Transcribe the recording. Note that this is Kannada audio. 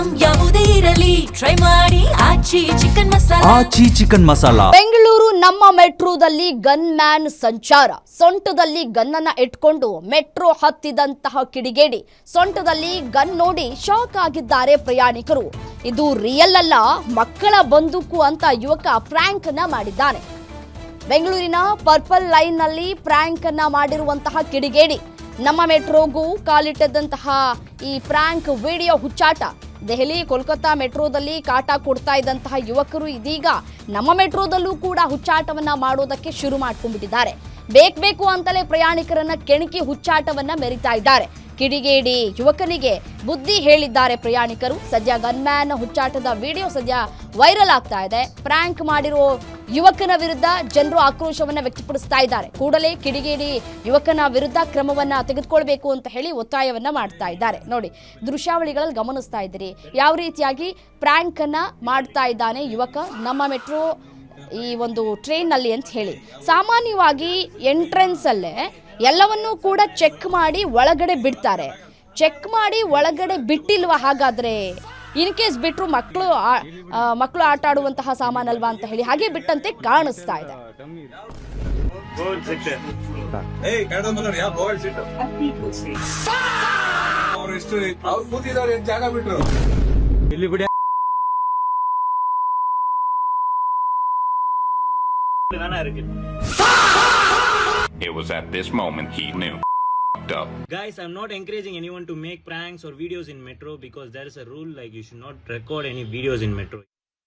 ಐಟಂ ಯಾವುದೇ ಇರಲಿ ಟ್ರೈ ಮಾಡಿ ಆಚಿ ಚಿಕನ್ ಮಸಾಲಾ. ಆಚಿ ಚಿಕನ್ ಮಸಾಲಾ. ಬೆಂಗಳೂರು ನಮ್ಮ ಮೆಟ್ರೋದಲ್ಲಿ ಗನ್ ಮ್ಯಾನ್ ಸಂಚಾರ. ಸೊಂಟದಲ್ಲಿ ಗನ್ನನ್ನ ಇಟ್ಕೊಂಡು ಮೆಟ್ರೋ ಹತ್ತಿದಂತಹ ಕಿಡಿಗೇಡಿ. ಸೊಂಟದಲ್ಲಿ ಗನ್ ನೋಡಿ ಶಾಕ್ ಆಗಿದ್ದಾರೆ ಪ್ರಯಾಣಿಕರು. ಇದು ರಿಯಲ್ ಅಲ್ಲ, ಮಕ್ಕಳ ಬಂದೂಕು ಅಂತ ಯುವಕ ಪ್ರ್ಯಾಂಕ್ ಅನ್ನ ಮಾಡಿದ್ದಾನೆ. ಬೆಂಗಳೂರಿನ ಪರ್ಪಲ್ ಲೈನ್ ನಲ್ಲಿ ಪ್ರ್ಯಾಂಕ್ ಅನ್ನ ಮಾಡಿರುವಂತಹ ಕಿಡಿಗೇಡಿ. ನಮ್ಮ ಮೆಟ್ರೋಗೂ ಕಾಲಿಟ್ಟದಂತಹ ಈ ಪ್ರ್ಯಾಂಕ್ ವಿಡಿಯೋ ಹುಚ್ಚಾಟ. ದೆಹಲಿ ಕೋಲ್ಕತ್ತಾ ಮೆಟ್ರೋದಲ್ಲಿ ಕಾಟ ಕೊಡ್ತಾ ಇದ್ದಂತಹ ಯುವಕರು ಇದೀಗ ನಮ್ಮ ಮೆಟ್ರೋದಲ್ಲೂ ಕೂಡ ಹುಚ್ಚಾಟವನ್ನ ಮಾಡೋದಕ್ಕೆ ಶುರು ಮಾಡ್ಕೊಂಡ್ಬಿಟ್ಟಿದ್ದಾರೆ. ಬೇಕು ಅಂತಲೇ ಪ್ರಯಾಣಿಕರನ್ನ ಕೆಣಕಿ ಹುಚ್ಚಾಟವನ್ನ ಮೆರಿತಾ ಇದ್ದಾರೆ. ಕಿಡಿಗೇಡಿ ಯುವಕನಿಗೆ ಬುದ್ಧಿ ಹೇಳಿದ್ದಾರೆ ಪ್ರಯಾಣಿಕರು. ಸದ್ಯ ಗನ್ಮ್ಯಾನ್ ಹುಚ್ಚಾಟದ ವಿಡಿಯೋ ಸದ್ಯ ವೈರಲ್ ಆಗ್ತಾ ಇದೆ. ಪ್ರ್ಯಾಂಕ್ ಮಾಡಿರೋ ಯುವಕನ ವಿರುದ್ಧ ಜನರು ಆಕ್ರೋಶವನ್ನ ವ್ಯಕ್ತಪಡಿಸ್ತಾ ಇದ್ದಾರೆ. ಕೂಡಲೇ ಕಿಡಿಗೇಡಿ ಯುವಕನ ವಿರುದ್ಧ ಕ್ರಮವನ್ನ ತೆಗೆದುಕೊಳ್ಬೇಕು ಅಂತ ಹೇಳಿ ಒತ್ತಾಯವನ್ನ ಮಾಡ್ತಾ ಇದ್ದಾರೆ. ನೋಡಿ, ದೃಶ್ಯಾವಳಿಗಳಲ್ಲಿ ಗಮನಿಸ್ತಾ ಇದ್ದೀರಿ ಯಾವ ರೀತಿಯಾಗಿ ಪ್ರ್ಯಾಂಕ್ ಅನ್ನ ಮಾಡ್ತಾ ಇದ್ದಾನೆ ಯುವಕ ನಮ್ಮ ಮೆಟ್ರೋ ಈ ಒಂದು ಟ್ರೈನ್ ನಲ್ಲಿ ಅಂತ ಹೇಳಿ. ಸಾಮಾನ್ಯವಾಗಿ ಎಂಟ್ರೆನ್ಸ್ ಅಲ್ಲೇ ಎಲ್ಲವನ್ನೂ ಕೂಡ ಚೆಕ್ ಮಾಡಿ ಒಳಗಡೆ ಬಿಡ್ತಾರೆ. ಚೆಕ್ ಮಾಡಿ ಒಳಗಡೆ ಬಿಟ್ಟಿಲ್ವಾ? ಹಾಗಾದ್ರೆ ಇನ್ ಕೇಸ್ ಬಿಟ್ರು ಮಕ್ಕಳು ಆಟ ಆಡುವಂತಹ ಸಾಮಾನಲ್ವಾ ಅಂತ ಹೇಳಿ ಹಾಗೆ ಬಿಟ್ಟಂತೆ ಕಾಣಿಸ್ತಾ ಇದೆ. It was at this moment he knew up. Guys, I'm not encouraging anyone to make pranks or videos in metro because there is a rule like you should not record any videos in metro.